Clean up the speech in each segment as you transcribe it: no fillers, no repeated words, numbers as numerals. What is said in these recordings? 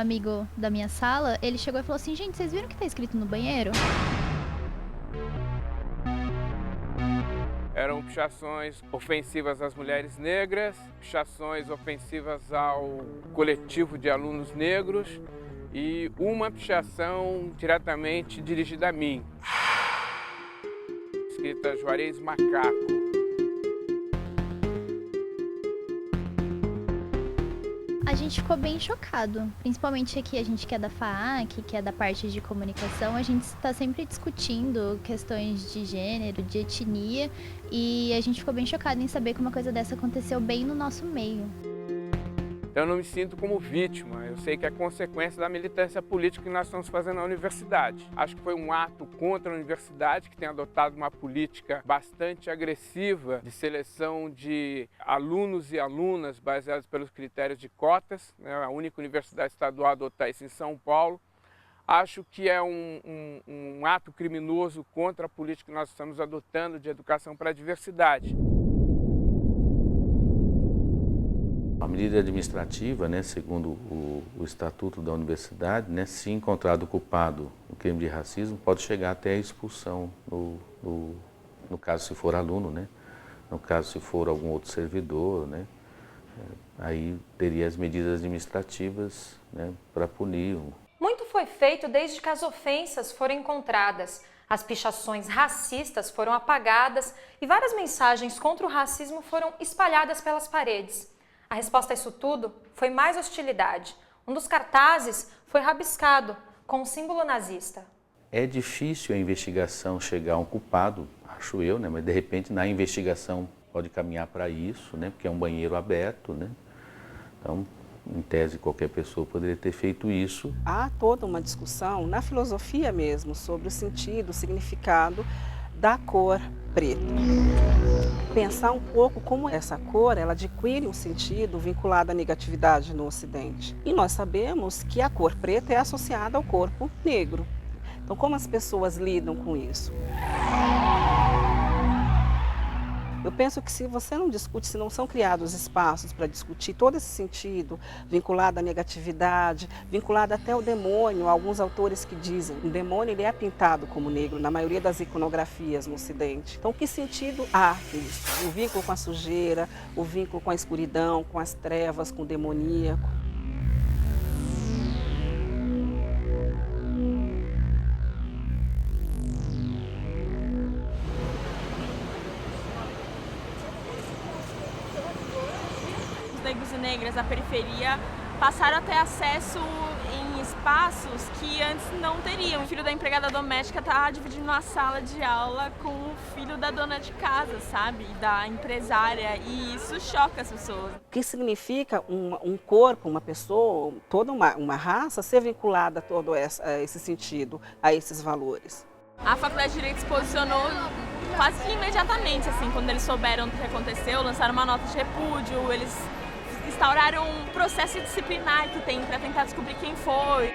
amigo da minha sala, ele chegou e falou assim, gente, vocês viram o que tá escrito no banheiro? Eram pichações ofensivas às mulheres negras, pichações ofensivas ao coletivo de alunos negros e uma pichação diretamente dirigida a mim, escrita Juarez Macaco. A gente ficou bem chocado, principalmente aqui a gente que é da FAAC, que é da parte de comunicação, a gente está sempre discutindo questões de gênero, de etnia, e a gente ficou bem chocado em saber que uma coisa dessa aconteceu bem no nosso meio. Então eu não me sinto como vítima, eu sei que é consequência da militância política que nós estamos fazendo na universidade. Acho que foi um ato contra a universidade, que tem adotado uma política bastante agressiva de seleção de alunos e alunas baseados pelos critérios de cotas, né? A única universidade estadual a adotar isso em São Paulo. Acho que é um ato criminoso contra a política que nós estamos adotando de educação para a diversidade. A medida administrativa, né, segundo o Estatuto da Universidade, né, se encontrado culpado no crime de racismo, pode chegar até a expulsão, no caso se for aluno, né, no caso se for algum outro servidor, né, aí teria as medidas administrativas, né, para punir. Muito foi feito desde que as ofensas foram encontradas. As pichações racistas foram apagadas e várias mensagens contra o racismo foram espalhadas pelas paredes. A resposta a isso tudo foi mais hostilidade. Um dos cartazes foi rabiscado com o símbolo nazista. É difícil a investigação chegar a um culpado, acho eu, né? Mas de repente na investigação pode caminhar para isso, né? Porque é um banheiro aberto, né? Então, em tese, qualquer pessoa poderia ter feito isso. Há toda uma discussão na filosofia mesmo sobre o sentido, o significado da cor preta. Pensar um pouco como essa cor ela adquire um sentido vinculado à negatividade no Ocidente. E nós sabemos que a cor preta é associada ao corpo negro. Então, como as pessoas lidam com isso? Eu penso que se você não discute, se não são criados espaços para discutir todo esse sentido vinculado à negatividade, vinculado até ao demônio, alguns autores que dizem que o demônio ele é pintado como negro na maioria das iconografias no Ocidente. Então, que sentido há isso? O vínculo com a sujeira, o vínculo com a escuridão, com as trevas, com o demoníaco. Negros e negras da periferia passaram a ter acesso em espaços que antes não teriam. O filho da empregada doméstica está dividindo a sala de aula com o filho da dona de casa, sabe? E da empresária, e isso choca as pessoas. O que significa um corpo, uma pessoa, toda uma raça ser vinculada a todo esse sentido, a esses valores? A Faculdade de Direito se posicionou quase que imediatamente, assim, quando eles souberam do que aconteceu, lançaram uma nota de repúdio, eles instauraram um processo disciplinar que tem para tentar descobrir quem foi.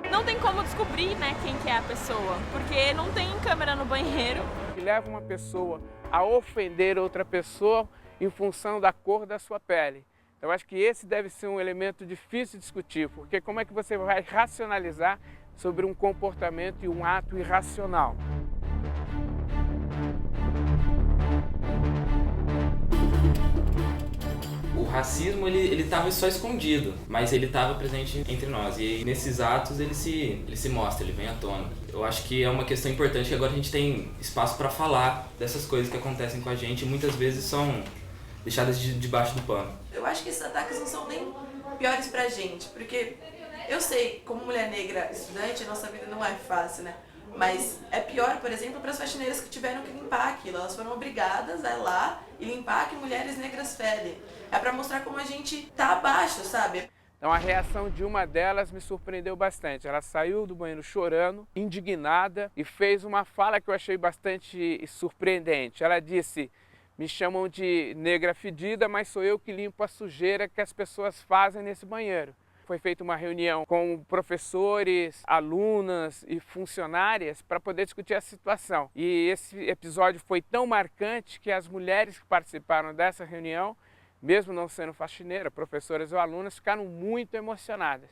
Não tem como descobrir, né, quem que é a pessoa, porque não tem câmera no banheiro. Que leva uma pessoa a ofender outra pessoa em função da cor da sua pele. Então, eu acho que esse deve ser um elemento difícil de discutir, porque como é que você vai racionalizar sobre um comportamento e um ato irracional? O racismo ele estava só escondido, mas ele estava presente entre nós. E nesses atos ele se mostra, ele vem à tona. Eu acho que é uma questão importante que agora a gente tem espaço para falar dessas coisas que acontecem com a gente e muitas vezes são deixadas debaixo do pano. Eu acho que esses ataques não são nem piores pra gente, porque eu sei, como mulher negra estudante, a nossa vida não é fácil, né? Mas é pior, por exemplo, para as faxineiras que tiveram que limpar aquilo. Elas foram obrigadas a ir lá e limpar que mulheres negras fedem. É para mostrar como a gente tá abaixo, sabe? Então a reação de uma delas me surpreendeu bastante. Ela saiu do banheiro chorando, indignada, e fez uma fala que eu achei bastante surpreendente. Ela disse: me chamam de negra fedida, mas sou eu que limpo a sujeira que as pessoas fazem nesse banheiro. Foi feita uma reunião com professores, alunas e funcionárias para poder discutir a situação. E esse episódio foi tão marcante que as mulheres que participaram dessa reunião mesmo não sendo faxineira, professoras ou alunas ficaram muito emocionadas.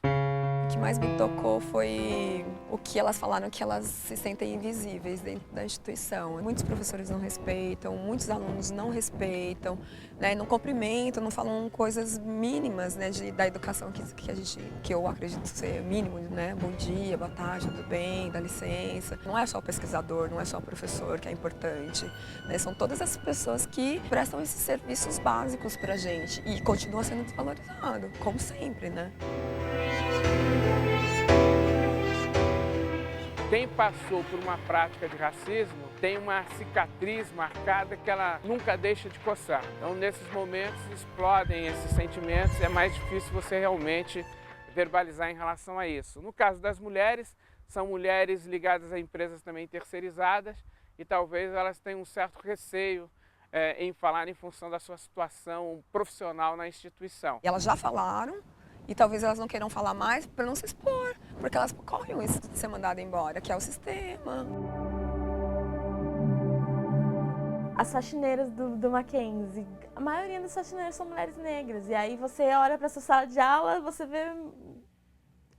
O que mais me tocou foi o que elas falaram, que elas se sentem invisíveis dentro da instituição. Muitos professores não respeitam, muitos alunos não respeitam, né, não cumprimentam, não falam coisas mínimas, né, da educação que eu acredito ser mínimo, né? Bom dia, boa tarde, tudo bem, dá licença. Não é só o pesquisador, não é só o professor que é importante, né, são todas as pessoas que prestam esses serviços básicos pra gente e continua sendo desvalorizado, como sempre, né? Quem passou por uma prática de racismo tem uma cicatriz marcada que ela nunca deixa de coçar. Então, nesses momentos, explodem esses sentimentos e é mais difícil você realmente verbalizar em relação a isso. No caso das mulheres, são mulheres ligadas a empresas também terceirizadas e talvez elas tenham um certo receio em falar em função da sua situação profissional na instituição. E elas já falaram. E talvez elas não queiram falar mais para não se expor, porque elas correm o risco de ser mandadas embora, que é o sistema. As faxineiras do Mackenzie, a maioria das faxineiras são mulheres negras. E aí você olha para a sua sala de aula, você vê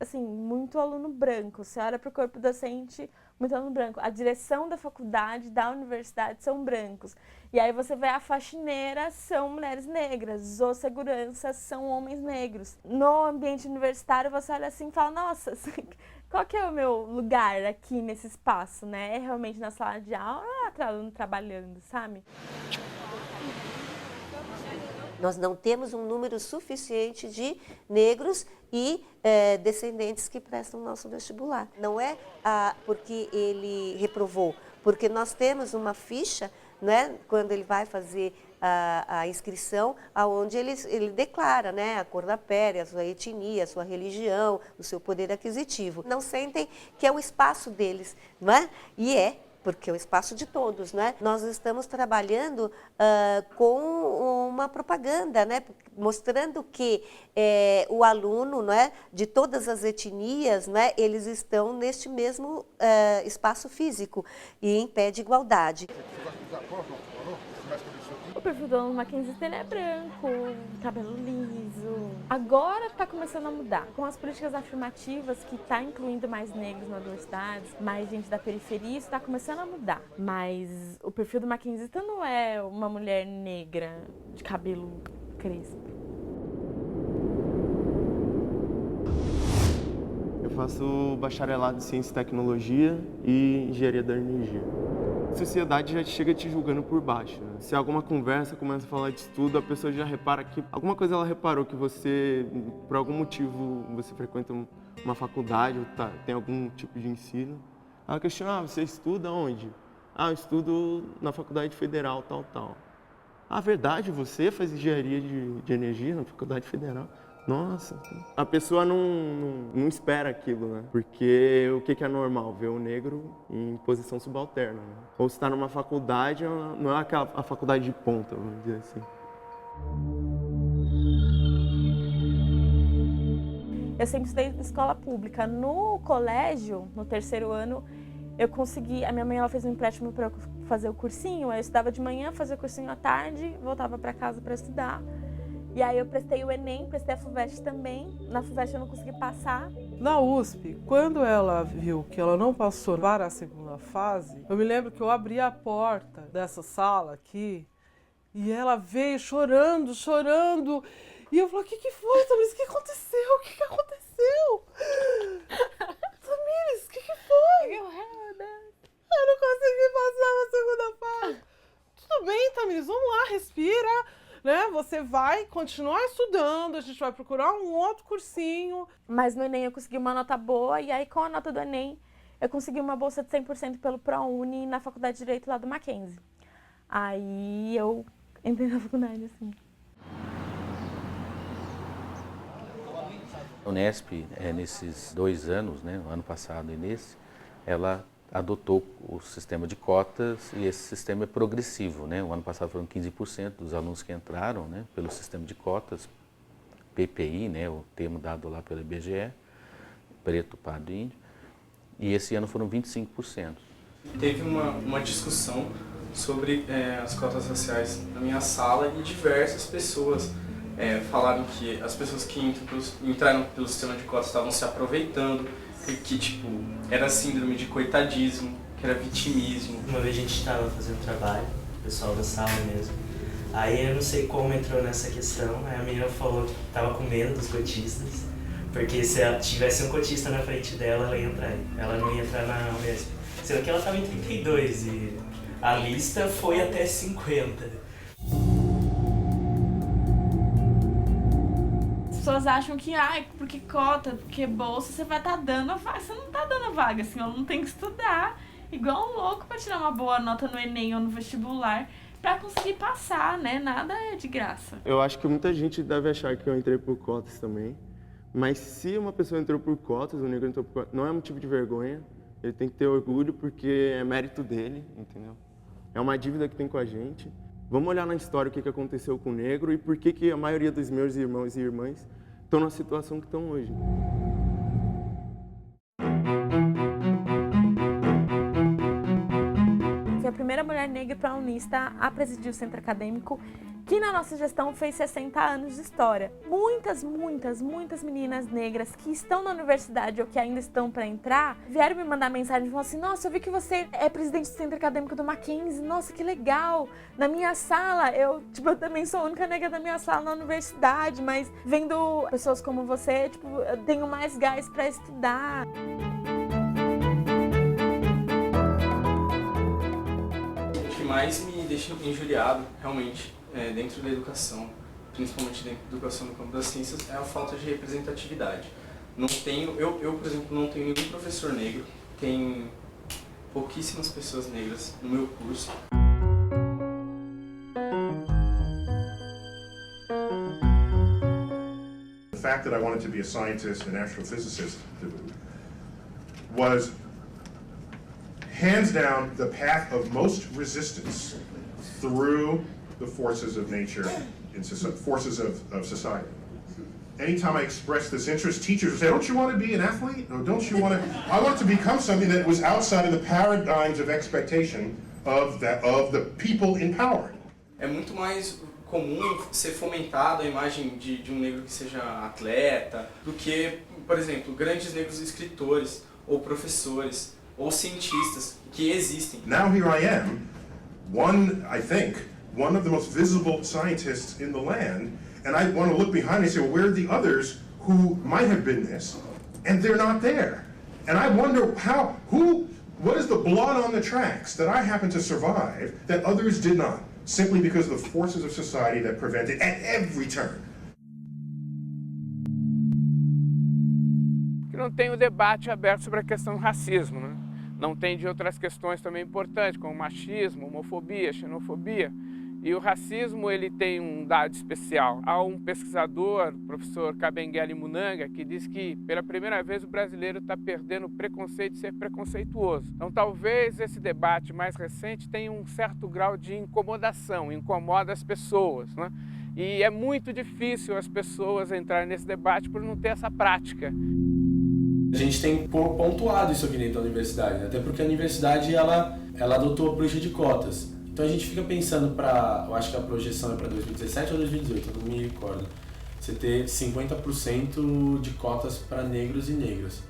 assim, muito aluno branco. Você olha para o corpo docente, muito aluno branco. A direção da faculdade, da universidade são brancos. E aí você vê a faxineira, são mulheres negras, os seguranças são homens negros. No ambiente universitário você olha assim e fala, nossa, qual que é o meu lugar aqui nesse espaço, né? É realmente na sala de aula ou aluno trabalhando, sabe? Nós não temos um número suficiente de negros e descendentes que prestam o nosso vestibular. Não é porque ele reprovou, porque nós temos uma ficha, né, quando ele vai fazer a inscrição, onde ele declara, né, a cor da pele, a sua etnia, a sua religião, o seu poder aquisitivo. Não sentem que é o espaço deles, não é? E porque é o espaço de todos, né? Nós estamos trabalhando com uma propaganda, né? Mostrando que o aluno, né, de todas as etnias, né, eles estão neste mesmo espaço físico e em pé de igualdade. O perfil do aluno Mackenzie é branco, cabelo liso. Agora está começando a mudar. Com as políticas afirmativas, que está incluindo mais negros na universidade, mais gente da periferia, isso está começando a mudar. Mas o perfil do Mackenzie não é uma mulher negra de cabelo crespo. Eu faço bacharelado em Ciência e Tecnologia e Engenharia da Energia. A sociedade já chega te julgando por baixo, né? Se alguma conversa começa a falar de estudo, a pessoa já repara que alguma coisa ela reparou que você, por algum motivo, você frequenta uma faculdade ou tem algum tipo de ensino. Ela questiona, você estuda onde? Eu estudo na Faculdade Federal, tal. Verdade, você faz engenharia de energia na Faculdade Federal? Nossa, a pessoa não espera aquilo, né? Porque o que é normal? Ver o negro em posição subalterna, né? Ou se está numa faculdade, não é a faculdade de ponta, vamos dizer assim. Eu sempre estudei em escola pública. No colégio, no terceiro ano, eu consegui... A minha mãe ela fez um empréstimo para eu fazer o cursinho. Eu estudava de manhã, fazia o cursinho à tarde, voltava para casa para estudar. E aí eu prestei o Enem, prestei a FUVEST também. Na FUVEST eu não consegui passar. Na USP, quando ela viu que ela não passou para a segunda fase, eu me lembro que eu abri a porta dessa sala aqui e ela veio chorando. E eu falei, o que foi, Tamires? O que aconteceu? O que aconteceu? Tamires, o que foi? Eu não consegui passar na segunda fase. Tudo bem, Tamires, vamos lá, respira. Né? Você vai continuar estudando, a gente vai procurar um outro cursinho. Mas no Enem eu consegui uma nota boa e aí com a nota do Enem eu consegui uma bolsa de 100% pelo ProUni na Faculdade de Direito lá do Mackenzie. Aí eu entrei na faculdade assim. A Unesp, nesses 2 anos, né, no ano passado e nesse, ela adotou o sistema de cotas e esse sistema é progressivo, né? O ano passado foram 15% dos alunos que entraram, né, pelo sistema de cotas, PPI, né, o termo dado lá pelo IBGE, preto, pardo e índio, e esse ano foram 25%. Teve uma discussão sobre as cotas raciais na minha sala e diversas pessoas falaram que as pessoas que entraram pelo sistema de cotas estavam se aproveitando, que tipo, era síndrome de coitadismo, que era vitimismo. Uma vez a gente estava fazendo trabalho, o pessoal da sala mesmo, aí eu não sei como entrou nessa questão, aí a menina falou que estava com medo dos cotistas, porque se tivesse um cotista na frente dela, ela não ia entrar na Unesp. Sendo que ela estava em 32 e a lista foi até 50. As pessoas acham que, porque cota, porque bolsa, você vai estar dando a vaga. Você não está dando a vaga, assim, o aluno tem que estudar igual um louco para tirar uma boa nota no Enem ou no vestibular para conseguir passar, né? Nada é de graça. Eu acho que muita gente deve achar que eu entrei por cotas também, mas se uma pessoa entrou por cotas, um negro entrou por cotas, não é motivo de vergonha, ele tem que ter orgulho porque é mérito dele, entendeu? É uma dívida que tem com a gente. Vamos olhar na história o que aconteceu com o negro e por que a maioria dos meus irmãos e irmãs estão na situação que estão hoje. Fui a primeira mulher negra para a Unista a presidir o centro acadêmico, que na nossa gestão fez 60 anos de história. Muitas meninas negras que estão na universidade ou que ainda estão para entrar, vieram me mandar mensagem e falaram assim: nossa, eu vi que você é presidente do centro acadêmico do Mackenzie, nossa, que legal. Na minha sala, eu também sou a única negra da minha sala na universidade, mas vendo pessoas como você, eu tenho mais gás para estudar. O que mais me deixa injuriado, realmente, dentro da educação, principalmente dentro da educação no campo das ciências, é a falta de representatividade. Eu, por exemplo, não tenho nenhum professor negro, tem pouquíssimas pessoas negras no meu curso. The fact that I wanted to be a scientist and astrophysicist was hands down the path of most resistance through the forces of nature and forces of society. Anytime I expressed this interest, teachers would say, don't you want to be an athlete? Or don't you want to... I wanted to become something that was outside of the paradigms of expectation of the people in power. É muito mais comum ser fomentada a imagem de um negro que seja atleta do que, por exemplo, grandes negros escritores ou professores ou cientistas que existem. Now here I am, I think, one of the most visible scientists in the land, and I want to look behind me and say, well, where are the others who might have been this? And they're not there. And I wonder what is the blood on the tracks that I happened to survive that others did not, simply because of the forces of society that prevent it at every turn. Que não tem o debate aberto sobre a questão do racismo, né? Não tem de outras questões também importantes, como machismo, homofobia, xenofobia. E o racismo, ele tem um dado especial. Há um pesquisador, o professor Kabengele Munanga, que diz que pela primeira vez o brasileiro está perdendo o preconceito de ser preconceituoso. Então talvez esse debate mais recente tenha um certo grau de incomodação, incomoda as pessoas, né? E é muito difícil as pessoas entrarem nesse debate por não ter essa prática. A gente tem pontuado isso aqui dentro da universidade, né? Até porque a universidade ela adotou a política de cotas. Então a gente fica pensando eu acho que a projeção é para 2017 ou 2018, eu não me recordo, você ter 50% de cotas para negros e negras,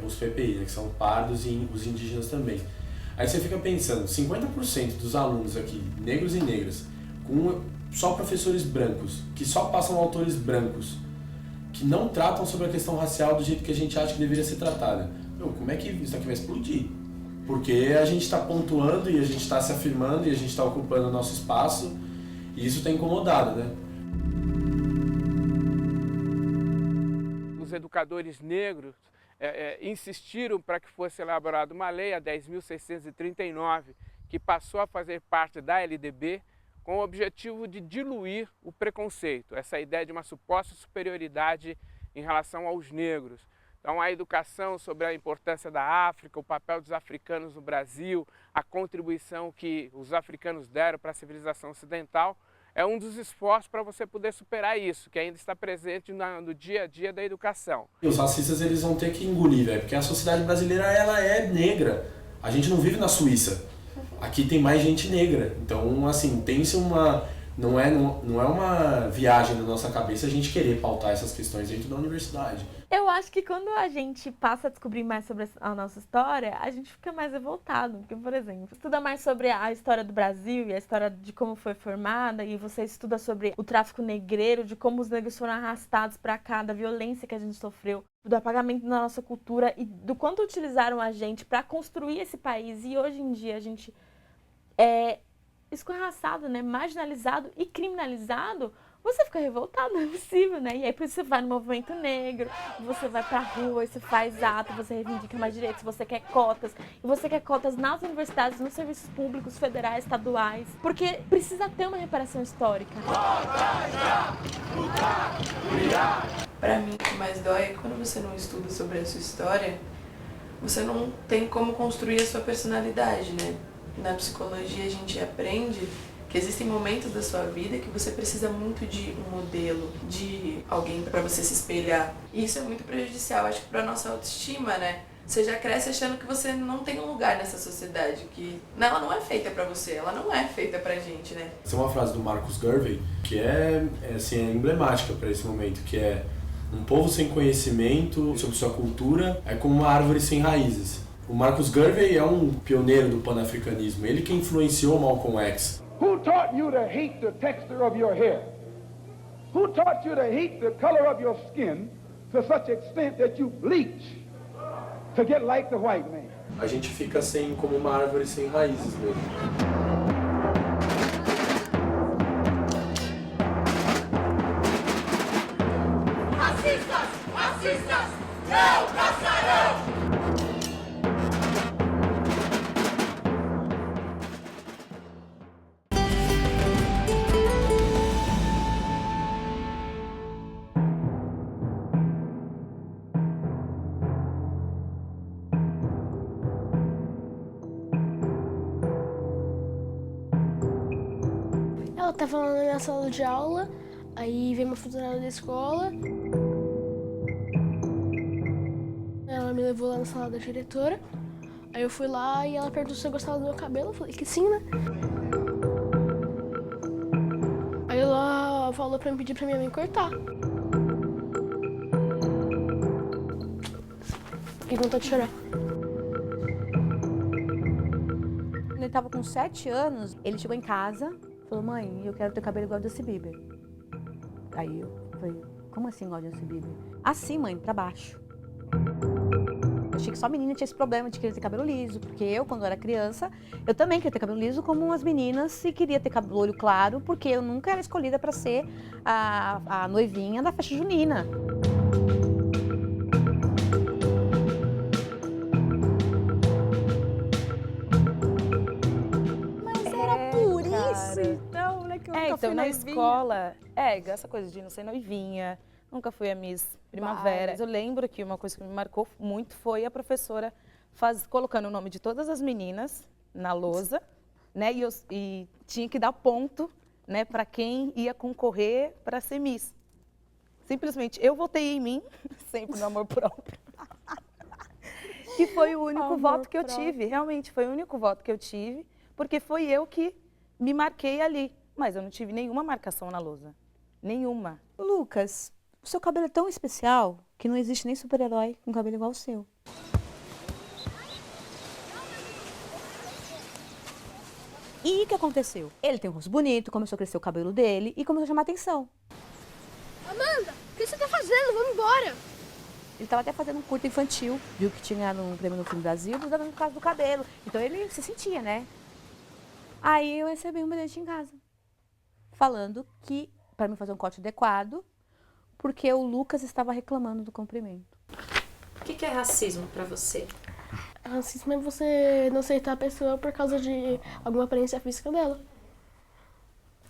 os PPI, né, que são pardos e os indígenas também. Aí você fica pensando, 50% dos alunos aqui, negros e negras, com só professores brancos, que só passam autores brancos, que não tratam sobre a questão racial do jeito que a gente acha que deveria ser tratada. Como é que isso aqui vai explodir? Porque a gente está pontuando e a gente está se afirmando e a gente está ocupando o nosso espaço e isso tem incomodado, né? Os educadores negros insistiram para que fosse elaborada uma lei, a 10.639, que passou a fazer parte da LDB, com o objetivo de diluir o preconceito, essa ideia de uma suposta superioridade em relação aos negros. Então a educação sobre a importância da África, o papel dos africanos no Brasil, a contribuição que os africanos deram para a civilização ocidental, é um dos esforços para você poder superar isso, que ainda está presente no dia a dia da educação. E os racistas eles vão ter que engolir, porque a sociedade brasileira ela é negra. A gente não vive na Suíça. aqui tem mais gente negra. Então, assim, tem-se uma... Não é uma viagem na nossa cabeça a gente querer pautar essas questões dentro da universidade. Eu acho que quando a gente passa a descobrir mais sobre a nossa história, a gente fica mais revoltado. Porque, por exemplo, estuda mais sobre a história do Brasil e a história de como foi formada, e você estuda sobre o tráfico negreiro, de como os negros foram arrastados para cá, da violência que a gente sofreu, do apagamento da nossa cultura e do quanto utilizaram a gente para construir esse país. E hoje em dia a gente é escorraçado, né, marginalizado e criminalizado, você fica revoltado, não é possível, né? E aí por isso você vai no movimento negro, você vai pra rua, você faz ato, você reivindica mais direitos, você quer cotas, e você quer cotas nas universidades, nos serviços públicos, federais, estaduais, porque precisa ter uma reparação histórica. Pra mim, o que mais dói é que quando você não estuda sobre a sua história, você não tem como construir a sua personalidade, né? Na psicologia a gente aprende que existem momentos da sua vida que você precisa muito de um modelo, de alguém para você se espelhar. E isso é muito prejudicial, acho que para nossa autoestima, né? Você já cresce achando que você não tem um lugar nessa sociedade, que ela não é feita para você, ela não é feita pra gente, né? Essa é uma frase do Marcus Garvey que é emblemática para esse momento, que é: um povo sem conhecimento sobre sua cultura é como uma árvore sem raízes. O Marcus Garvey é um pioneiro do panafricanismo, ele que influenciou Malcolm X. Who taught you to hate the texture of your hair? Who taught you to hate the color of your skin to such extent that you bleach to get like the white man? A gente fica como uma árvore sem raízes mesmo. Racistas não passarão! Ela estava lá na minha sala de aula, aí veio uma funcionária da escola. Ela me levou lá na sala da diretora. Aí eu fui lá e ela perguntou se eu gostava do meu cabelo. Eu falei que sim, né? Aí ela falou pra me pedir pra minha mãe cortar. Fiquei com vontade de chorar. Quando ele estava com 7 anos, ele chegou em casa e falou: mãe, eu quero ter cabelo igual ao Justin Bieber. Aí eu falei: como assim igual ao Justin Bieber? Assim, mãe, pra baixo. Eu achei que só menina tinha esse problema de querer ter cabelo liso, porque eu, quando era criança, eu também queria ter cabelo liso como as meninas e queria ter cabelo olho claro, porque eu nunca era escolhida para ser a noivinha da festa junina. Mas era por isso, então, né? Que eu nunca fui na noivinha. escola, essa coisa de não ser noivinha, nunca fui a Miss Primavera. Mas eu lembro que uma coisa que me marcou muito foi a professora colocando o nome de todas as meninas na lousa, né? E tinha que dar ponto, né, para quem ia concorrer para ser Miss. Simplesmente, eu votei em mim, sempre no amor próprio. Que foi o único voto que eu tive, realmente, foi o único voto que eu tive, porque foi eu que me marquei ali. Mas eu não tive nenhuma marcação na lousa, nenhuma. Lucas, o seu cabelo é tão especial que não existe nem super-herói com cabelo igual ao seu. E o que aconteceu? Ele tem um rosto bonito, começou a crescer o cabelo dele e começou a chamar atenção. Amanda, o que você tá fazendo? Vamos embora! Ele estava até fazendo um curto infantil, viu que tinha um prêmio no Filme Brasil, dando no caso do cabelo. Então ele se sentia, né? Aí eu recebi um bilhete em casa, falando que para me fazer um corte adequado, porque o Lucas estava reclamando do comprimento. O que é racismo para você? Racismo é você não aceitar a pessoa por causa de alguma aparência física dela.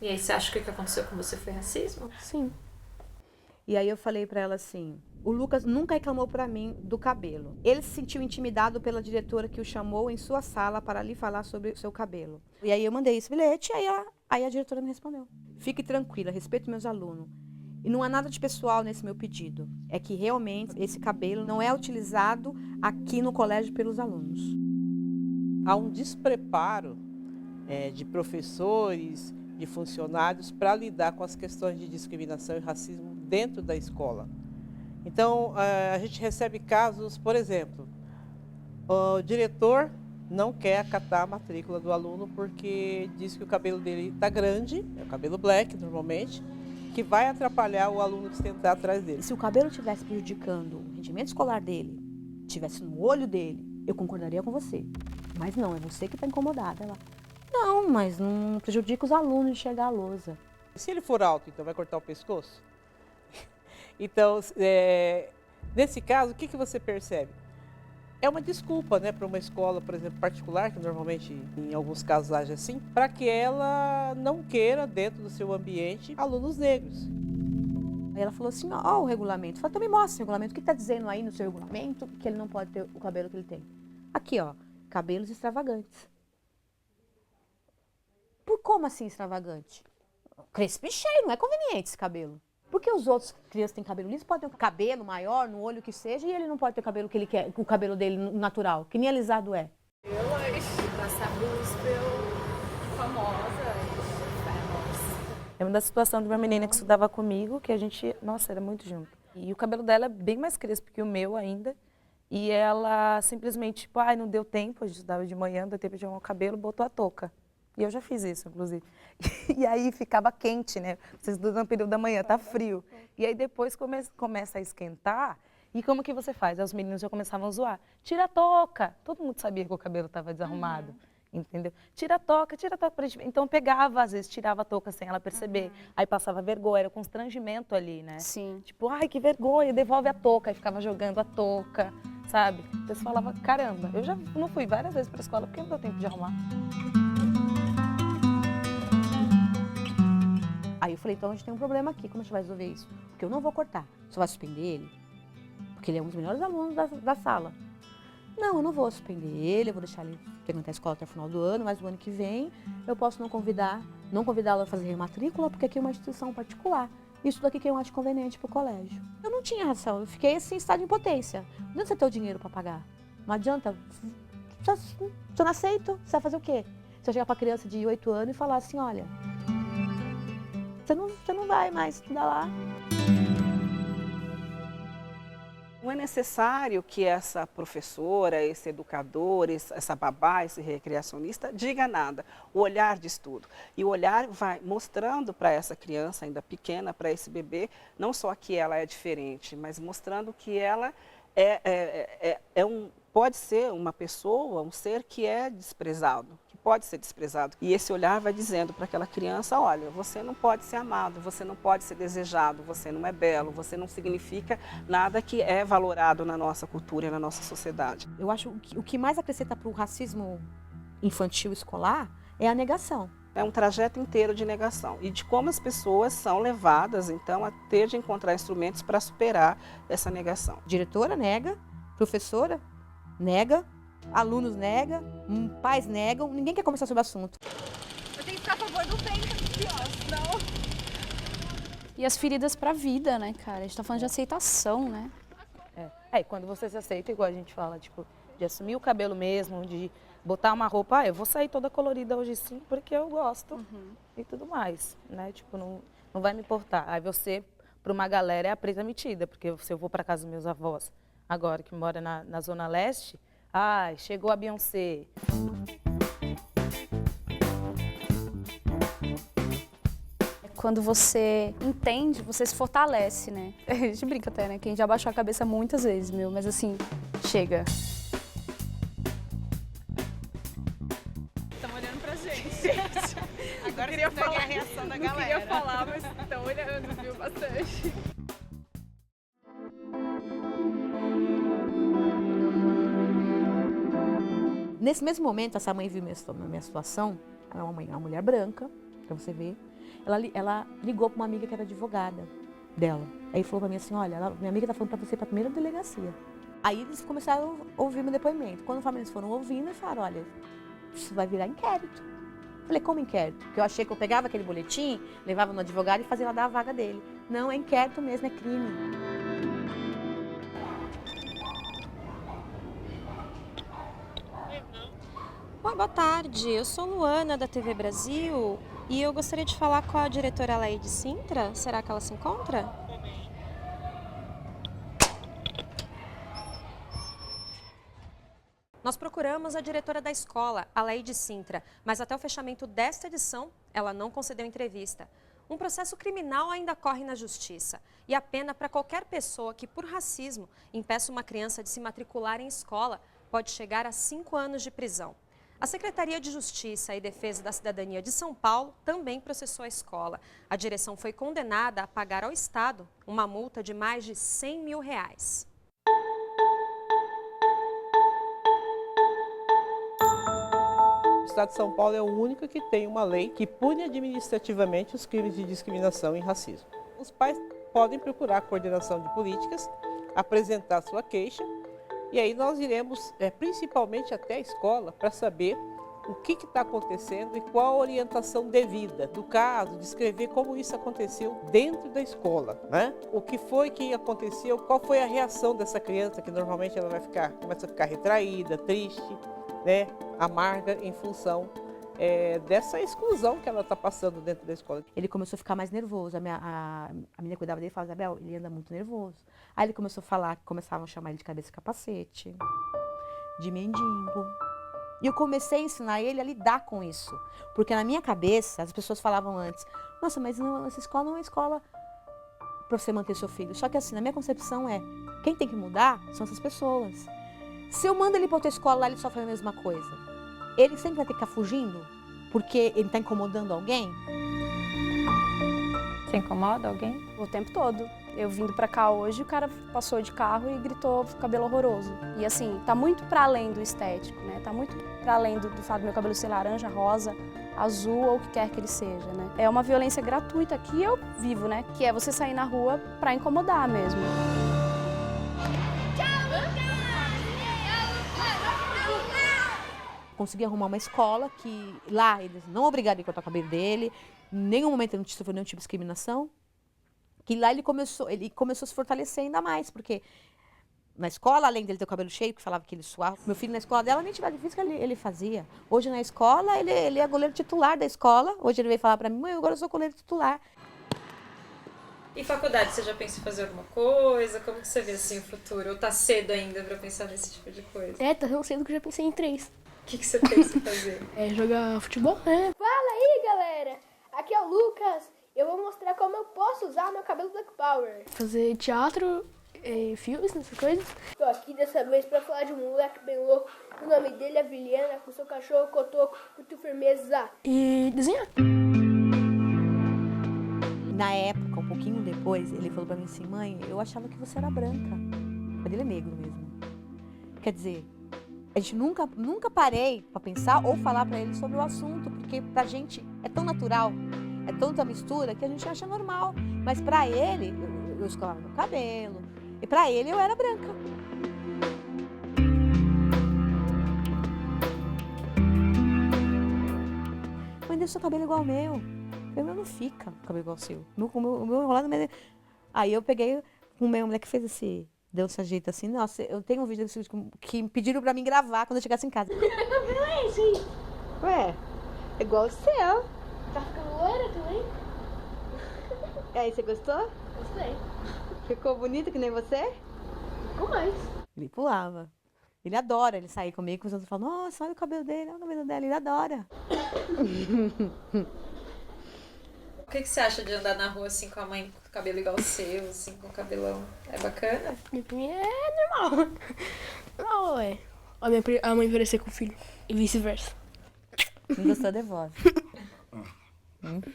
E aí você acha que o que aconteceu com você foi racismo? Sim. E aí eu falei pra ela assim: o Lucas nunca reclamou pra mim do cabelo. Ele se sentiu intimidado pela diretora que o chamou em sua sala para lhe falar sobre o seu cabelo. E aí eu mandei esse bilhete e aí a diretora me respondeu: fique tranquila, respeito meus alunos. E não há nada de pessoal nesse meu pedido. É que realmente esse cabelo não é utilizado aqui no colégio pelos alunos. há um despreparo de professores, de funcionários para lidar com as questões de discriminação e racismo dentro da escola. Então, a gente recebe casos, por exemplo, o diretor não quer acatar a matrícula do aluno porque diz que o cabelo dele está grande, é o cabelo black normalmente, que vai atrapalhar o aluno que sentar atrás dele. Se o cabelo estivesse prejudicando o rendimento escolar dele, estivesse no olho dele, eu concordaria com você. Mas não, é você que está incomodada. Ela, não, mas não prejudica os alunos de enxergar a lousa. Se ele for alto, então vai cortar o pescoço? Então, nesse caso, o que você percebe? É uma desculpa, né, para uma escola, por exemplo, particular, que normalmente em alguns casos age assim, para que ela não queira dentro do seu ambiente alunos negros. Aí ela falou assim, ó, o regulamento. Eu falei, então me mostra o regulamento. O que está dizendo aí no seu regulamento que ele não pode ter o cabelo que ele tem? Aqui, ó, cabelos extravagantes. Por como assim extravagante? Crespo e cheio, não é conveniente esse cabelo. Por que os outros crianças têm cabelo liso, podem ter um cabelo maior, no olho que seja, e ele não pode ter o cabelo que ele quer, o cabelo dele natural, que nem alisado é? Eu acho passar Buspel famosa. Lembro da situação de uma menina que estudava comigo, que a gente, nossa, era muito junto. E o cabelo dela é bem mais crespo que o meu ainda. E ela simplesmente, tipo, ai, não deu tempo, a gente estudava de manhã, não deu tempo de arrumar o cabelo, botou a touca. E eu já fiz isso, inclusive. E aí ficava quente, né? Vocês estudam no período da manhã, tá frio. E aí depois começa a esquentar. E como que você faz? Aí os meninos já começavam a zoar. Tira a touca. Todo mundo sabia que o cabelo estava desarrumado. Entendeu? Tira a touca pra gente. Então pegava, às vezes, tirava a touca sem ela perceber. Aí passava vergonha, era constrangimento ali, né? Sim. Tipo, ai, que vergonha, devolve a touca. Aí ficava jogando a touca, sabe? Então você falava, caramba, eu já não fui várias vezes pra escola porque não deu tempo de arrumar. Aí eu falei, então a gente tem um problema aqui, como a gente vai resolver isso? Porque eu não vou cortar, só vai suspender ele, porque ele é um dos melhores alunos da sala. Não, eu não vou suspender ele, eu vou deixar ele frequentar a escola até o final do ano, mas no ano que vem eu posso não convidá-lo a fazer rematrícula, porque aqui é uma instituição particular. Isso daqui que eu acho conveniente para o colégio. Eu não tinha razão, eu fiquei assim, em estado de impotência. Não adianta você ter o dinheiro para pagar. Não adianta. Se eu não aceito, você vai fazer o quê? Se eu chegar para a criança de 8 anos e falar assim, olha, você não vai mais estudar lá. Não é necessário que essa professora, esse educador, essa babá, esse recreacionista diga nada. O olhar diz tudo. E o olhar vai mostrando para essa criança ainda pequena, para esse bebê, não só que ela é diferente, mas mostrando que ela pode ser uma pessoa, um ser que é desprezado, que pode ser desprezado. E esse olhar vai dizendo para aquela criança, olha, você não pode ser amado, você não pode ser desejado, você não é belo, você não significa nada que é valorado na nossa cultura e na nossa sociedade. Eu acho que o que mais acrescenta para o racismo infantil escolar é a negação. É um trajeto inteiro de negação e de como as pessoas são levadas, então, a ter de encontrar instrumentos para superar essa negação. Diretora nega, professora nega, alunos negam, pais negam, ninguém quer conversar sobre o assunto. Eu tenho que ficar a favor do bem, pior, senão... E as feridas pra vida, né, cara? A gente tá falando de aceitação, né? É, quando você se aceita, igual a gente fala, tipo, de assumir o cabelo mesmo, de botar uma roupa, eu vou sair toda colorida hoje sim, porque eu gosto e tudo mais, né? Tipo, não vai me importar. Aí você, pra uma galera, é a presa metida, porque se eu vou pra casa dos meus avós, agora que mora na Zona Leste, chegou a Beyoncé. Quando você entende, você se fortalece, né? A gente brinca até, né? Que a gente já baixou a cabeça muitas vezes, mas assim, chega. Estão olhando pra gente. Agora eu queria falar a reação da galera. Não queria falar, mas estão olhando, viu, bastante. Nesse mesmo momento, essa mãe viu minha situação, ela é uma mulher branca, pra você ver. Ela ligou para uma amiga que era advogada dela. Aí falou para mim assim, olha, minha amiga tá falando para você ir para a primeira delegacia. Aí eles começaram a ouvir meu depoimento. Quando eles foram ouvindo, eles falaram, olha, isso vai virar inquérito. Falei, como inquérito? Porque eu achei que eu pegava aquele boletim, levava no advogado e fazia ela dar a vaga dele. Não, é inquérito mesmo, é crime. Oi, boa tarde. Eu sou Luana, da TV Brasil, e eu gostaria de falar com a diretora Laide Sintra. Será que ela se encontra? Nós procuramos a diretora da escola, a Laide Sintra, mas até o fechamento desta edição, ela não concedeu entrevista. Um processo criminal ainda corre na justiça e a pena para qualquer pessoa que, por racismo, impeça uma criança de se matricular em escola pode chegar a 5 anos de prisão. A Secretaria de Justiça e Defesa da Cidadania de São Paulo também processou a escola. A direção foi condenada a pagar ao Estado uma multa de mais de R$100 mil. O Estado de São Paulo é o único que tem uma lei que pune administrativamente os crimes de discriminação e racismo. Os pais podem procurar a coordenação de políticas, apresentar sua queixa, e aí nós iremos principalmente até a escola para saber o que está acontecendo e qual a orientação devida do caso, descrever como isso aconteceu dentro da escola, né? O que foi que aconteceu, qual foi a reação dessa criança, que normalmente ela começa a ficar retraída, triste, né? Amarga em função dessa exclusão que ela está passando dentro da escola. Ele começou a ficar mais nervoso. A menina que cuidava dele falava, Isabel, ele anda muito nervoso. Aí ele começou a falar, começavam a chamar ele de cabeça e capacete, de mendigo. E eu comecei a ensinar ele a lidar com isso. Porque na minha cabeça, as pessoas falavam antes, nossa, mas não, essa escola não é uma escola para você manter seu filho. Só que assim, na minha concepção quem tem que mudar são essas pessoas. Se eu mando ele para outra escola, lá ele só faz a mesma coisa. Ele sempre vai ter que ficar fugindo porque ele está incomodando alguém? Você incomoda alguém? O tempo todo. Eu vindo pra cá hoje, o cara passou de carro e gritou cabelo horroroso. E assim, tá muito pra além do estético, né? Tá muito pra além do fato do meu cabelo ser laranja, rosa, azul ou o que quer que ele seja, né? É uma violência gratuita que eu vivo, né? Que é você sair na rua pra incomodar mesmo. Consegui arrumar uma escola que lá eles não obrigaram a cortar o cabelo dele, em nenhum momento ele não sofreu nenhum tipo de discriminação. Que lá ele começou a se fortalecer ainda mais, porque na escola, além dele ter o cabelo cheio, que falava que ele suava, meu filho na escola dela nem atividade física ele fazia. Hoje na escola, ele é goleiro titular da escola. Hoje ele veio falar pra mim, mãe, agora eu sou goleiro titular. E faculdade, você já pensa em fazer alguma coisa? Como que você vê assim o futuro? Ou tá cedo ainda pra pensar nesse tipo de coisa? Tá tão cedo que eu já pensei em 3. O que você pensa em fazer? Jogar futebol, né? Fala aí, galera! Aqui é o Lucas. Eu vou mostrar como eu posso usar meu cabelo Black Power. Fazer teatro, filmes, essas coisas. Tô aqui dessa vez pra falar de um moleque bem louco. O nome dele é Viliana, com seu cachorro Cotoco, muito firmeza. E desenhar. Na época, um pouquinho depois, ele falou pra mim assim, mãe, eu achava que você era branca. Mas ele é negro mesmo. Quer dizer, a gente nunca parei pra pensar ou falar pra ele sobre o assunto, porque pra gente é tão natural, é tanta mistura que a gente acha normal. Mas pra ele, eu escovava meu cabelo, e pra ele eu era branca. Mãe, deixa o seu cabelo igual ao meu. O meu não fica o cabelo igual ao seu. O meu enrolado... Aí eu peguei, o meu moleque fez esse... Deu esse jeito assim, nossa, eu tenho um vídeo que pediram pra mim gravar quando eu chegasse em casa. Ué, é igual o seu. Tá ficando loira também? E aí, você gostou? Gostei. Ficou bonito que nem você? Ficou mais. Ele pulava. Ele adora ele sair comigo, os outros falam, nossa, olha o cabelo dele, olha o cabelo dela, ele adora. O que você acha de andar na rua assim com a mãe com o cabelo igual o seu, assim, com o cabelão? É bacana? Pra mim é normal. Não, a mãe parecer com o filho. E vice-versa. Não gostou, devolve.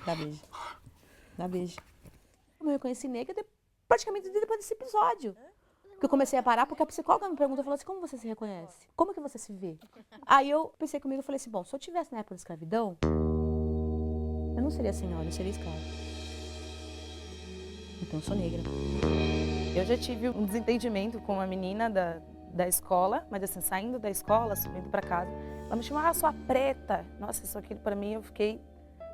Dá beijo. Dá beijo. Eu me reconheci negra praticamente depois desse episódio. Que eu comecei a parar porque a psicóloga me perguntou, falou assim, como você se reconhece? Como que você se vê? Aí eu pensei comigo e falei assim, bom, se eu tivesse na época da escravidão, eu não seria senhora, eu seria escrava. Então eu sou negra. Eu já tive um desentendimento com uma menina da escola, mas assim, saindo da escola, subindo pra casa, ela me chamou, sua preta. Nossa, isso aqui pra mim, eu fiquei,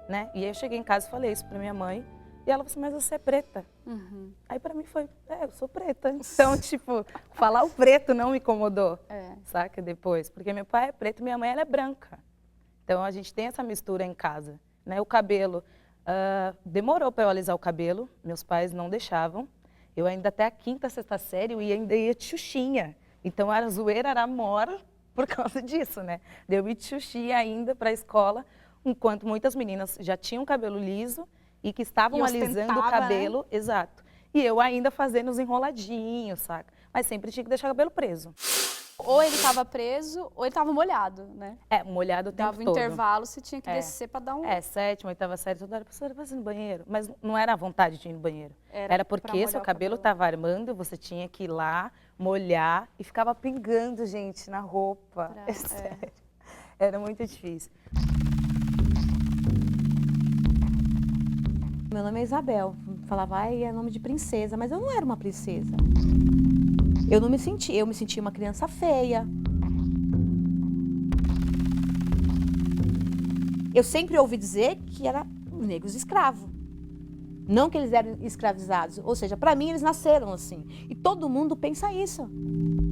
né? E aí eu cheguei em casa e falei isso pra minha mãe, e ela falou assim, mas você é preta. Uhum. Aí pra mim foi, eu sou preta. Então, tipo, falar o preto não me incomodou, saca, depois. Porque meu pai é preto e minha mãe, ela é branca. Então, a gente tem essa mistura em casa, né? O cabelo, demorou para eu alisar o cabelo, meus pais não deixavam. Eu ainda até a 5ª, 6ª série, eu ainda ia de xuxinha. Então, a zoeira era mora por causa disso, né? Eu ia de xuxinha ainda para a escola, enquanto muitas meninas já tinham cabelo liso e que estavam alisando o cabelo, né? Exato. E eu ainda fazendo os enroladinhos, saca? Mas sempre tinha que deixar o cabelo preso. Ou ele estava preso, ou ele estava molhado, né? Molhado o tempo todo. Dava um intervalo, você tinha que descer para dar um... 7ª, 8ª série, toda hora, professora, vai no banheiro. Mas não era a vontade de ir no banheiro. Era porque seu cabelo estava armando, você tinha que ir lá, molhar, e ficava pingando, gente, na roupa. Sério. Era muito difícil. Meu nome é Isabel. Falava, ai, é nome de princesa, mas eu não era uma princesa. Eu me sentia uma criança feia. Eu sempre ouvi dizer que eram negros escravos. Não que eles eram escravizados. Ou seja, para mim eles nasceram assim. E todo mundo pensa isso.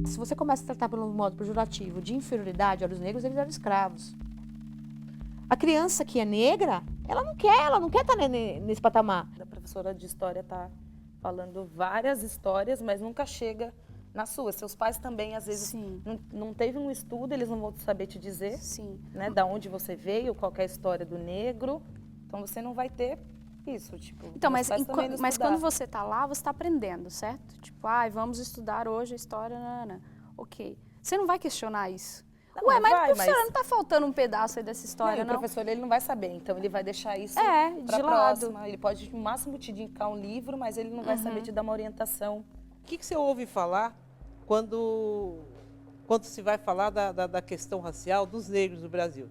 Se você começa a tratar pelo modo pejorativo de inferioridade, olha, os negros eles eram escravos. A criança que é negra, ela não quer estar nesse patamar. A professora de história está falando várias histórias, mas nunca chega na sua. Seus pais também, às vezes, não teve um estudo, eles não vão saber te dizer, né, da onde você veio, qual é a história do negro. Então, você não vai ter isso, tipo... Então, mas quando você está lá, você está aprendendo, certo? Tipo, vamos estudar hoje a história, ok. Você não vai questionar isso. Mas professora, não está faltando um pedaço aí dessa história, não? O professor, ele não vai saber, então ele vai deixar isso para a próxima. Ele pode, no máximo, te indicar um livro, mas ele não vai saber te dar uma orientação. O que você ouve falar quando se vai falar da questão racial dos negros do Brasil?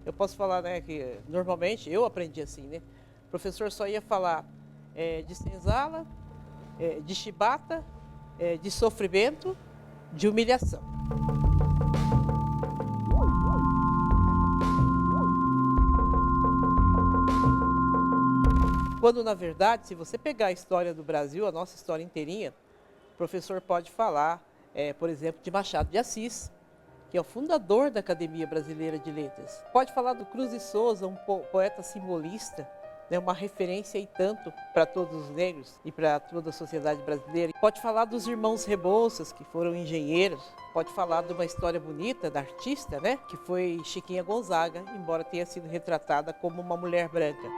Eu posso falar, né, que normalmente, eu aprendi assim, né? O professor só ia falar de senzala, de chibata, de sofrimento, de humilhação. Quando, na verdade, se você pegar a história do Brasil, a nossa história inteirinha, o professor pode falar, por exemplo, de Machado de Assis, que é o fundador da Academia Brasileira de Letras. Pode falar do Cruz de Souza, um poeta simbolista, né, uma referência e tanto para todos os negros e para toda a sociedade brasileira. Pode falar dos irmãos Rebouças, que foram engenheiros. Pode falar de uma história bonita da artista, né, que foi Chiquinha Gonzaga, embora tenha sido retratada como uma mulher branca.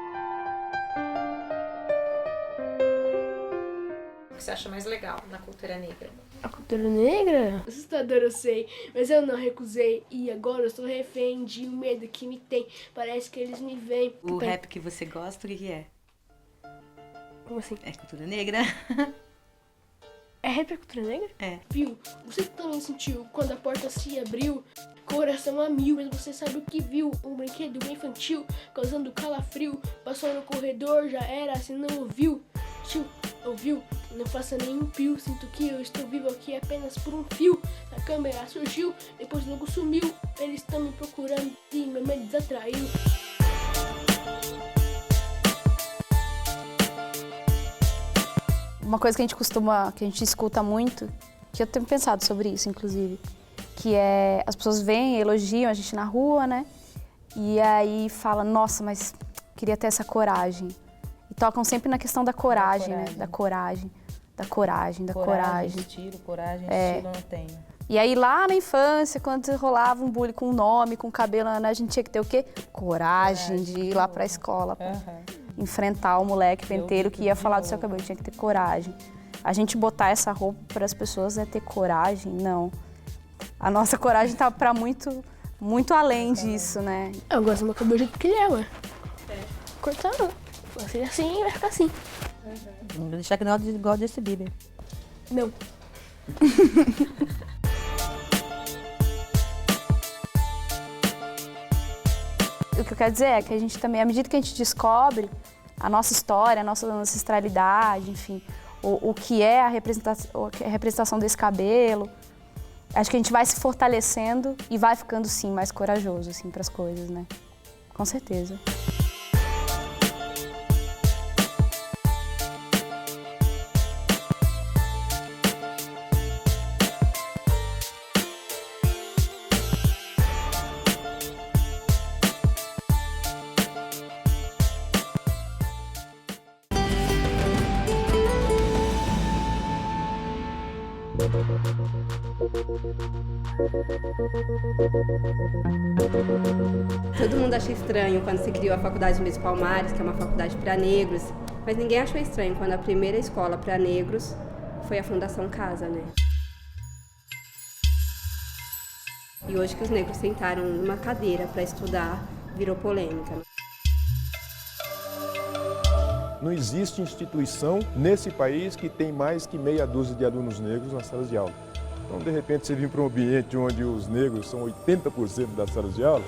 O que você acha mais legal na cultura negra? A cultura negra? Assustador, eu sei, mas eu não recusei. E agora eu sou refém de um medo que me tem. Parece que eles me veem. O rap que você gosta, o que é? Como assim? É cultura negra? É rap a cultura negra? É. Viu? Você também sentiu quando a porta se abriu? Coração a mil, mas você sabe o que viu? Um brinquedo infantil causando calafrio. Passou no corredor, já era, se não ouviu. Tio, ouviu? Não faça nenhum pio. Sinto que eu estou vivo aqui apenas por um fio. A câmera surgiu, depois logo sumiu. Eles estão me procurando e meu medo desatraiu. Uma coisa que a gente escuta muito, que eu tenho pensado sobre isso, inclusive, que é as pessoas vêm, elogiam a gente na rua, né? E aí falam, nossa, mas queria ter essa coragem. E tocam sempre na questão da coragem, né? Da coragem. Estilo, estilo não tenho. E aí lá na infância, quando rolava um bullying com nome, com cabelo, a gente tinha que ter o quê? Coragem de ir lá pra escola. Enfrentar o moleque penteiro que ia falar do seu cabelo, tinha que ter coragem. A gente botar essa roupa para as pessoas é ter coragem? Não. A nossa coragem tá para muito além disso, né? Eu gosto do meu cabelo do jeito que ele é, ué. Cortando. Vai ser assim, vai ficar assim. Vou deixar que não é igual desse Bieber. Não. O que eu quero dizer é que a gente também, à medida que a gente descobre a nossa história, a nossa ancestralidade, enfim, o que é a representação desse cabelo, acho que a gente vai se fortalecendo e vai ficando, sim, mais corajoso, assim, para as coisas, né? Com certeza. Todo mundo acha estranho quando se criou a Faculdade Luiz Palmares, que é uma faculdade para negros, mas ninguém achou estranho quando a primeira escola para negros foi a Fundação Casa, né? E hoje que os negros sentaram numa cadeira para estudar, virou polêmica. Não existe instituição nesse país que tem mais que meia dúzia de alunos negros nas salas de aula. Então, de repente, você vir para um ambiente onde os negros são 80% das salas de aula.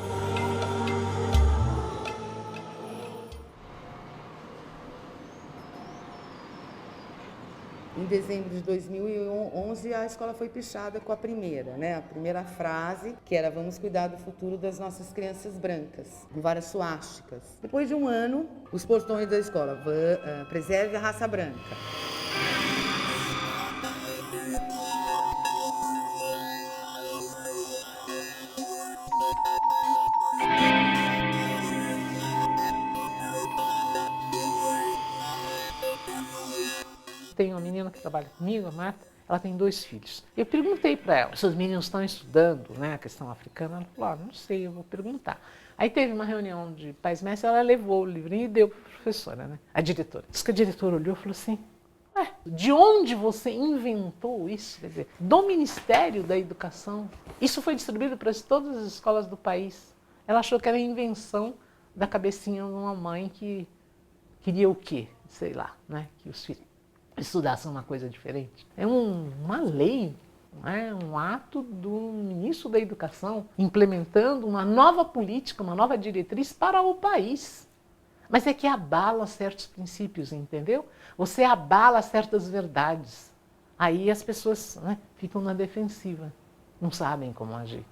Em dezembro de 2011, a escola foi pichada com a primeira frase, que era "Vamos cuidar do futuro das nossas crianças brancas", com várias suásticas. Depois de um ano, os portões da escola, "Preserve a raça branca". Tem uma menina que trabalha comigo, a Marta, ela tem 2 filhos. Eu perguntei para ela, seus meninos estão estudando, né, a questão africana? Ela falou, não sei, eu vou perguntar. Aí teve uma reunião de pais-mestres, ela levou o livrinho e deu para a professora, né, a diretora. Diz que a diretora olhou e falou assim, de onde você inventou isso? Quer dizer, do Ministério da Educação. Isso foi distribuído para todas as escolas do país. Ela achou que era invenção da cabecinha de uma mãe que queria o quê? Sei lá, né, que os filhos estudassem uma coisa diferente. É uma lei, né? Um ato do ministro da Educação implementando uma nova política, uma nova diretriz para o país. Mas é que abala certos princípios, entendeu? Você abala certas verdades. Aí as pessoas, né, ficam na defensiva, não sabem como agir.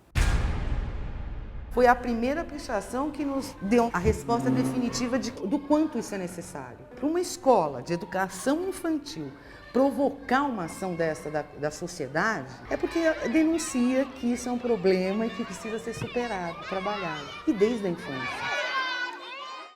Foi a primeira pichação que nos deu a resposta definitiva do quanto isso é necessário. Para uma escola de educação infantil provocar uma ação dessa da sociedade, é porque denuncia que isso é um problema e que precisa ser superado, trabalhado, e desde a infância.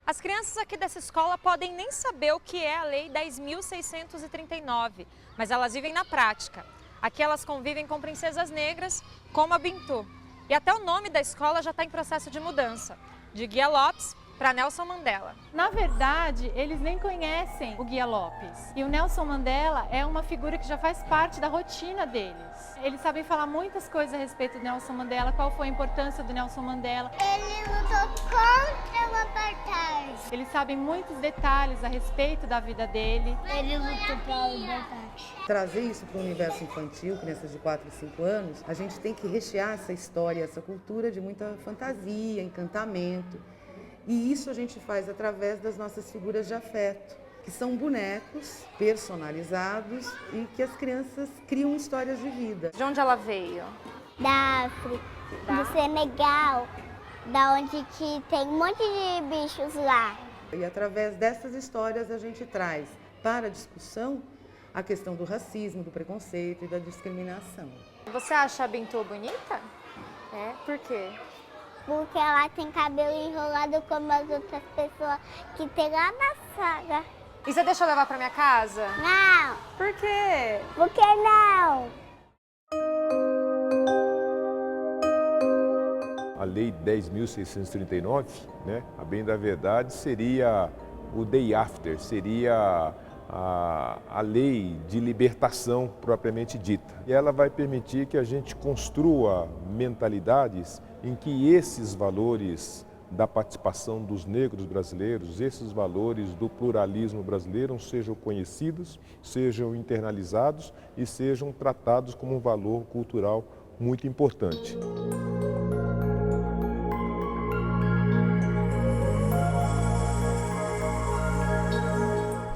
As crianças aqui dessa escola podem nem saber o que é a Lei 10.639, mas elas vivem na prática. Aqui elas convivem com princesas negras, como a Bintu. E até o nome da escola já está em processo de mudança, de Guia Lopes para Nelson Mandela. Na verdade, eles nem conhecem o Guia Lopes. E o Nelson Mandela é uma figura que já faz parte da rotina deles. Eles sabem falar muitas coisas a respeito do Nelson Mandela, qual foi a importância do Nelson Mandela. Ele lutou contra o apartheid. Eles sabem muitos detalhes a respeito da vida dele. Ele lutou pela liberdade. Trazer isso para o universo infantil, crianças de 4 e 5 anos, a gente tem que rechear essa história, essa cultura de muita fantasia, encantamento. E isso a gente faz através das nossas figuras de afeto, que são bonecos personalizados e que as crianças criam histórias de vida. De onde ela veio? Da África, do Senegal, da onde que tem um monte de bichos lá. E através dessas histórias a gente traz para a discussão a questão do racismo, do preconceito e da discriminação. Você acha a Bintu bonita? É? Por quê? Porque ela tem cabelo enrolado como as outras pessoas que tem lá na saga. E você deixa eu levar pra minha casa? Não. Por quê? Por que não? A Lei 10.639, né, a bem da verdade, seria o day after, seria a lei de libertação propriamente dita. E ela vai permitir que a gente construa mentalidades em que esses valores da participação dos negros brasileiros, esses valores do pluralismo brasileiro sejam conhecidos, sejam internalizados e sejam tratados como um valor cultural muito importante.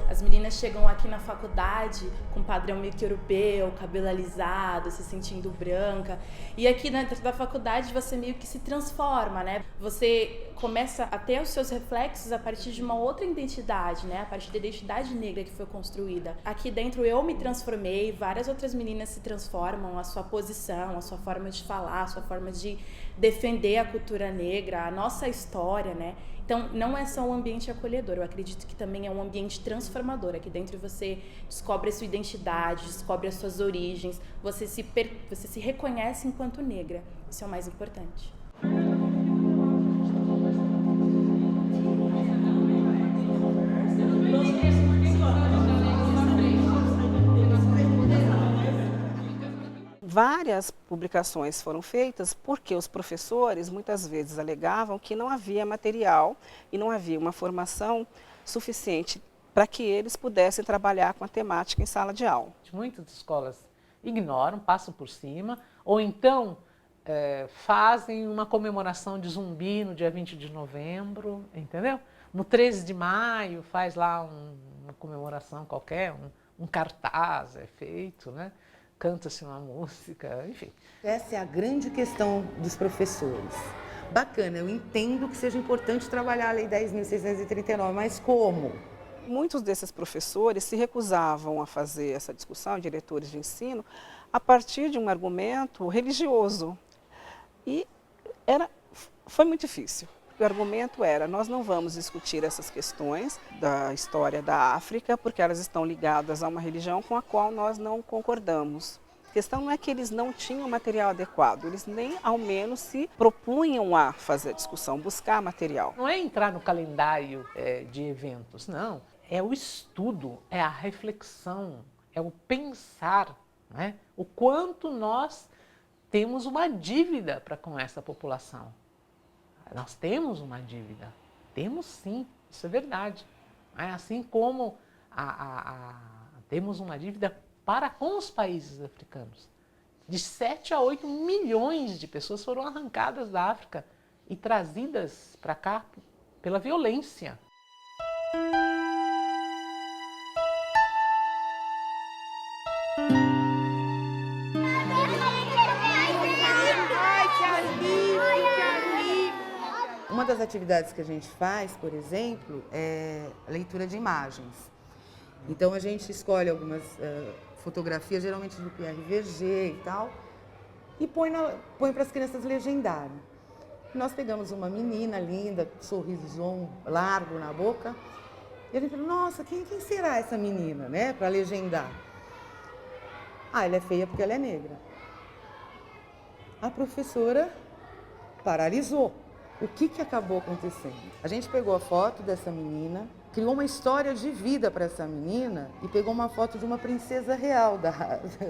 As meninas chegam aqui na faculdade com padrão meio que europeu, cabelo alisado, se sentindo branca. E aqui dentro da faculdade você meio que se transforma, né? Você começa a ter os seus reflexos a partir de uma outra identidade, né? A partir da identidade negra que foi construída. Aqui dentro eu me transformei, várias outras meninas se transformam, a sua posição, a sua forma de falar, a sua forma de defender a cultura negra, a nossa história, né? Então, não é só um ambiente acolhedor, eu acredito que também é um ambiente transformador aqui dentro você descobre a sua identidade, descobre as suas origens, você se reconhece enquanto negra. Isso é o mais importante. Várias publicações foram feitas porque os professores muitas vezes alegavam que não havia material e não havia uma formação suficiente para que eles pudessem trabalhar com a temática em sala de aula. Muitas escolas ignoram, passam por cima, ou então fazem uma comemoração de Zumbi no dia 20 de novembro, entendeu? No 13 de maio faz lá uma comemoração qualquer, um cartaz é feito, né? Canta-se uma música, enfim. Essa é a grande questão dos professores. Bacana, eu entendo que seja importante trabalhar a Lei 10.639, mas como? Muitos desses professores se recusavam a fazer essa discussão, diretores de ensino, a partir de um argumento religioso. E foi muito difícil. O argumento era, nós não vamos discutir essas questões da história da África, porque elas estão ligadas a uma religião com a qual nós não concordamos. A questão não é que eles não tinham material adequado, eles nem ao menos se propunham a fazer a discussão, buscar material. Não é entrar no calendário de eventos, não. É o estudo, é a reflexão, é o pensar, né? O quanto nós temos uma dívida para com essa população. Nós temos uma dívida, temos sim, isso é verdade. Assim como temos uma dívida para com os países africanos. De 7 a 8 milhões de pessoas foram arrancadas da África e trazidas para cá pela violência. Uma das atividades que a gente faz, por exemplo, é leitura de imagens. Então a gente escolhe algumas fotografias, geralmente do Pierre Verger e tal, e põe para as crianças legendarem. Nós pegamos uma menina linda, sorrisão largo na boca, e a gente falou, nossa, quem será essa menina, né, para legendar? Ah, ela é feia porque ela é negra. A professora paralisou. O que acabou acontecendo? A gente pegou a foto dessa menina, criou uma história de vida para essa menina e pegou uma foto de uma princesa real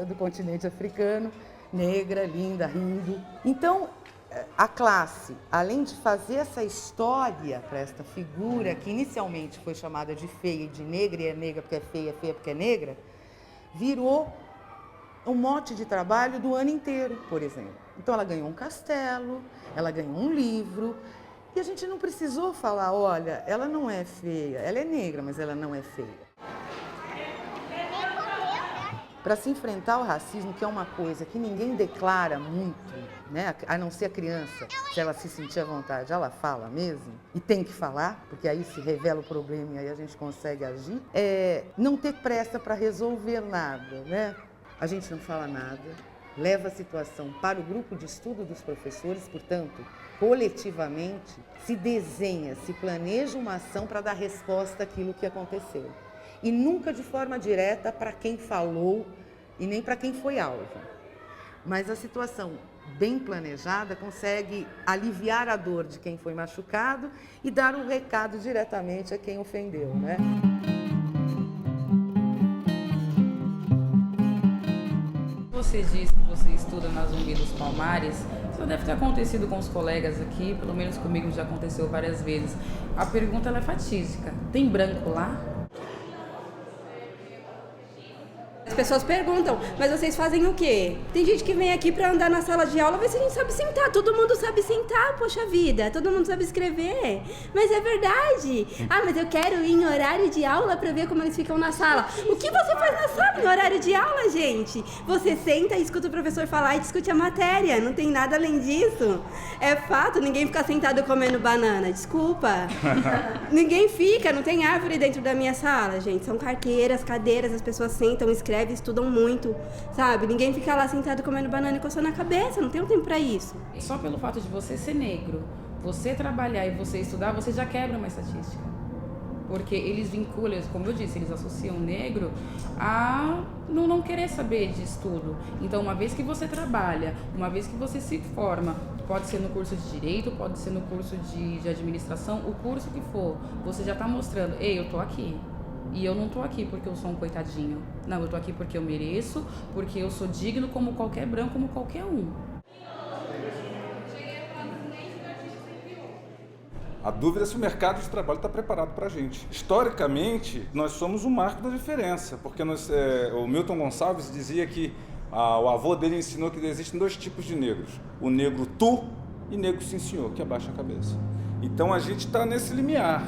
do continente africano, negra, linda, rindo. Então, a classe, além de fazer essa história para esta figura, que inicialmente foi chamada de feia e de negra, e é negra porque é feia porque é negra, virou um mote de trabalho do ano inteiro, por exemplo. Então ela ganhou um castelo, ela ganhou um livro, e a gente não precisou falar, olha, ela não é feia, ela é negra, mas ela não é feia. Para se enfrentar o racismo, que é uma coisa que ninguém declara muito, né? A não ser a criança, se ela se sentir à vontade, ela fala mesmo, e tem que falar, porque aí se revela o problema e aí a gente consegue agir, não ter pressa para resolver nada, né? A gente não fala nada, leva a situação para o grupo de estudo dos professores, portanto, coletivamente, se desenha, se planeja uma ação para dar resposta àquilo que aconteceu. E nunca de forma direta para quem falou e nem para quem foi alvo. Mas a situação bem planejada consegue aliviar a dor de quem foi machucado e dar um recado diretamente a quem ofendeu, né? Você disse que você estuda na Zumbi dos Palmares, isso deve ter acontecido com os colegas aqui, pelo menos comigo já aconteceu várias vezes. A pergunta ela é fatídica. Tem branco lá? As pessoas perguntam, mas vocês fazem o quê? Tem gente que vem aqui pra andar na sala de aula, ver se a gente sabe sentar. Todo mundo sabe sentar, poxa vida. Todo mundo sabe escrever. Mas é verdade. Ah, mas eu quero ir em horário de aula pra ver como eles ficam na sala. O que você faz na sala no horário de aula, gente? Você senta e escuta o professor falar e discute a matéria. Não tem nada além disso. É fato, ninguém fica sentado comendo banana. Desculpa. Ninguém fica, não tem árvore dentro da minha sala, gente. São carteiras, cadeiras, as pessoas sentam, escrevem, estudam muito, sabe? Ninguém fica lá sentado comendo banana e coçando a cabeça, não tem um tempo pra isso. Só pelo fato de você ser negro, você trabalhar e você estudar, você já quebra uma estatística. Porque eles vinculam, como eu disse, eles associam o negro a não querer saber de estudo. Então, uma vez que você trabalha, uma vez que você se forma, pode ser no curso de Direito, pode ser no curso de Administração, o curso que for, você já está mostrando, ei, eu tô aqui. E eu não tô aqui porque eu sou um coitadinho. Não, eu tô aqui porque eu mereço, porque eu sou digno como qualquer branco, como qualquer um. A dúvida é se o mercado de trabalho está preparado para a gente. Historicamente, nós somos um marco da diferença, porque o Milton Gonçalves dizia que o avô dele ensinou que existem 2 tipos de negros. O negro tu e negro sim senhor, que abaixa a cabeça. Então a gente está nesse limiar.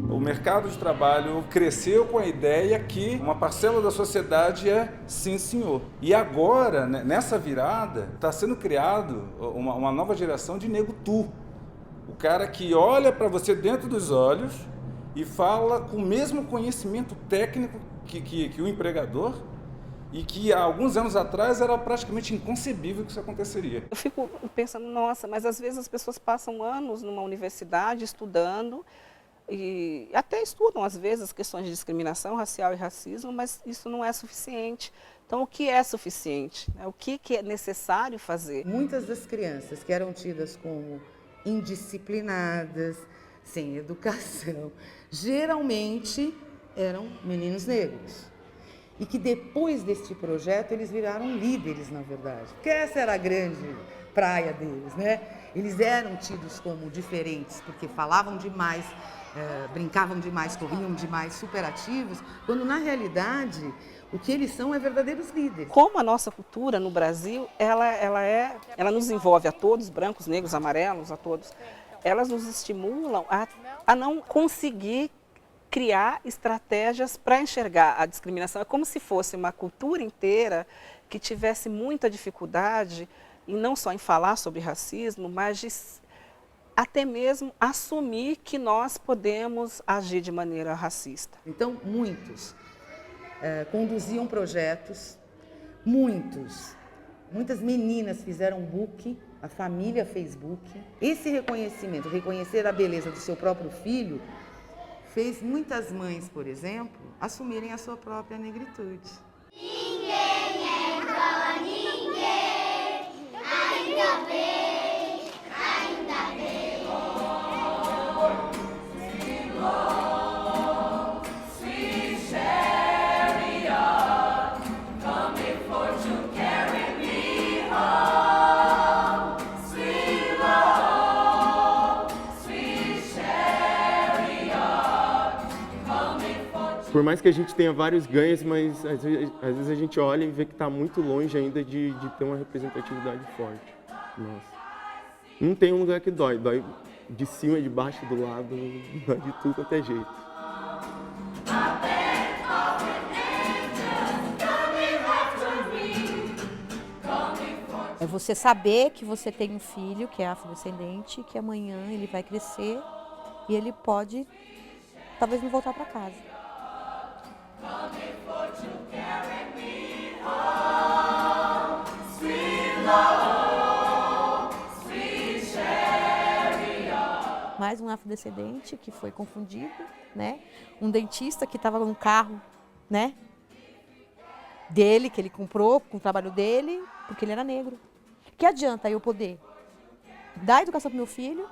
O mercado de trabalho cresceu com a ideia que uma parcela da sociedade é sim, senhor. E agora, nessa virada, está sendo criado uma nova geração de nego tu. O cara que olha para você dentro dos olhos e fala com o mesmo conhecimento técnico que o empregador, e que há alguns anos atrás era praticamente inconcebível que isso aconteceria. Eu fico pensando, nossa, mas às vezes as pessoas passam anos numa universidade estudando, e até estudam, às vezes, questões de discriminação racial e racismo, mas isso não é suficiente. Então, o que é suficiente? O que é necessário fazer? Muitas das crianças que eram tidas como indisciplinadas, sem educação, geralmente eram meninos negros. E que depois deste projeto eles viraram líderes, na verdade. Porque essa era a grande praia deles, né? Eles eram tidos como diferentes, porque falavam demais, brincavam demais, corriam demais, superativos, quando na realidade o que eles são é verdadeiros líderes. Como a nossa cultura no Brasil, ela nos envolve a todos, brancos, negros, amarelos, a todos, elas nos estimulam a não conseguir criar estratégias para enxergar a discriminação. É como se fosse uma cultura inteira que tivesse muita dificuldade, e não só em falar sobre racismo, mas de até mesmo assumir que nós podemos agir de maneira racista. Então, muitos conduziam projetos, muitas meninas fizeram book, a família fez book. Esse reconhecimento, reconhecer a beleza do seu próprio filho, fez muitas mães, por exemplo, assumirem a sua própria negritude. Ninguém é igual a ninguém, ainda bem, ainda bem. Sweet chariot, coming for to carry me home. Sweet Lord, sweet chariot, coming for to... Por mais que a gente tenha vários ganhos, mas às vezes a gente olha e vê que está muito longe ainda de ter uma representatividade forte. Nossa. Não tem um lugar que dói. Dói de cima, de baixo, do lado, dói de tudo quanto é jeito. É você saber que você tem um filho que é afrodescendente, que amanhã ele vai crescer e ele pode, talvez, não voltar para casa. Mais um afrodescendente que foi confundido, né? Um dentista que estava num carro, né? Dele, que ele comprou com o trabalho dele, porque ele era negro. Que adianta eu poder dar educação para meu filho,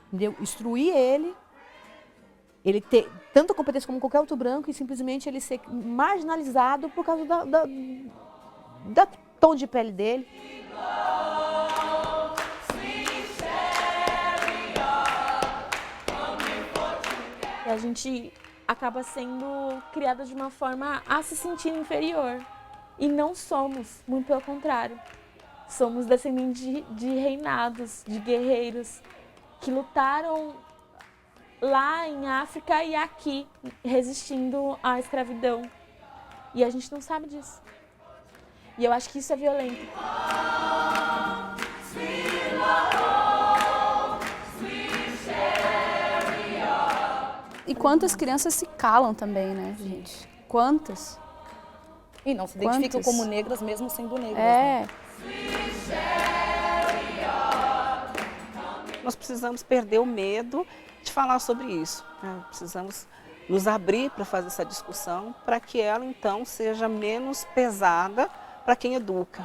entendeu? Instruir ele ter tanta competência como qualquer outro branco e simplesmente ele ser marginalizado por causa da tom de pele dele. A gente acaba sendo criada de uma forma a se sentir inferior. E não somos, muito pelo contrário. Somos descendentes de reinados, de guerreiros, que lutaram lá em África e aqui, resistindo à escravidão. E a gente não sabe disso. E eu acho que isso é violento. E quantas crianças se calam também, né, gente? Quantas? E não se identificam como negras mesmo sendo negras. É. Né? nós precisamos perder o medo de falar sobre isso, né? Precisamos nos abrir para fazer essa discussão, para que ela então seja menos pesada para quem educa.